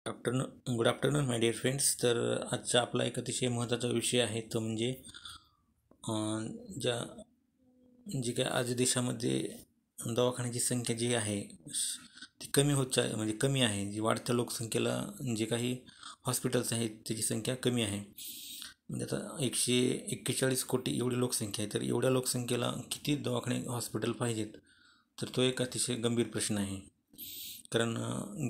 Good afternoon my dear friends. तर आजचा आपला एक अतिशय महत्त्वाचा विषय आहे तो म्हणजे ज्या जी काय आज देशामध्ये दवाखान्याची संख्या जी आहे ती कमी म्हणजे कमी आहे. जी वाढत्या लोकसंख्येला जे काही हॉस्पिटल्स आहेत त्याची संख्या कमी आहे. म्हणजे आता 141 कोटी एवढी लोकसंख्या आहे, तर एवढ्या लोकसंख्येला किती दवाखाने हॉस्पिटल पाहिजेत, तर तो एक अतिशय गंभीर प्रश्न आहे. कारण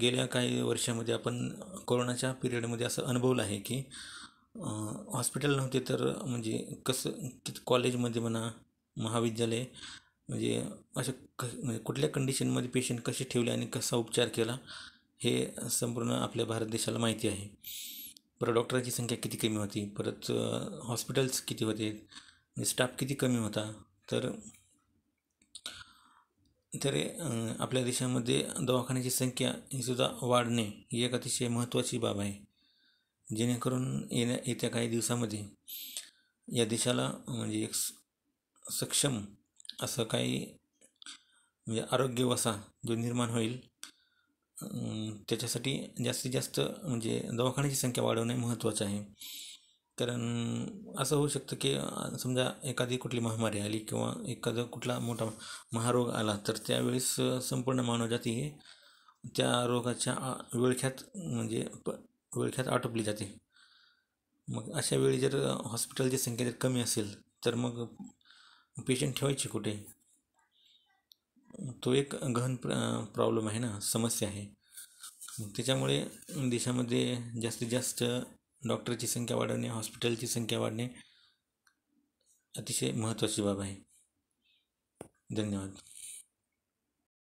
गेल्या काही वर्षामध्ये आपण कोरोनाच्या पिरियडमध्ये असं अनुभवलं आहे की हॉस्पिटल नव्हते, तर म्हणजे कसं कॉलेजमध्ये म्हणा, महाविद्यालय, म्हणजे अशा म्हणजे कुठल्या कंडिशनमध्ये पेशंट कसे ठेवले आणि कसा उपचार केला हे संपूर्ण आपल्या भारत देशाला माहिती आहे. परत डॉक्टरांची संख्या किती कमी होती, परत हॉस्पिटल्स किती होते, म्हणजे स्टाफ किती कमी होता. तर तर आपल्या देशामध्ये दवाखान्याची संख्या ही सुद्धा वाढणे ही एक अतिशय महत्त्वाची बाब आहे, जेणेकरून येत्या काही दिवसामध्ये या देशाला म्हणजे एक सक्षम असं काही म्हणजे आरोग्य वसा जो निर्माण होईल, त्याच्यासाठी जास्तीत जास्त म्हणजे दवाखान्याची संख्या वाढवणे महत्त्वाचं आहे. कारण असं होऊ शकतं की समजा एखादी कुठली महामारी आली किंवा एखादा कुठला मोठा महारोग आला, तर त्यावेळेस संपूर्ण मानवजाती ही त्या रोगाच्या विळख्यात म्हणजे विळख्यात आटोपली जाते. मग अशा वेळी जर हॉस्पिटलची संख्या जर कमी असेल, तर मग पेशंट ठेवायचे कुठे, तो एक गहन प्रॉब्लेम आहे ना, समस्या आहे. त्याच्यामुळे देशामध्ये जास्तीत जास्त डॉक्टरची संख्या वाढवणे, हॉस्पिटलची संख्या वाढणे अतिशय महत्त्वाची बाब आहे. धन्यवाद.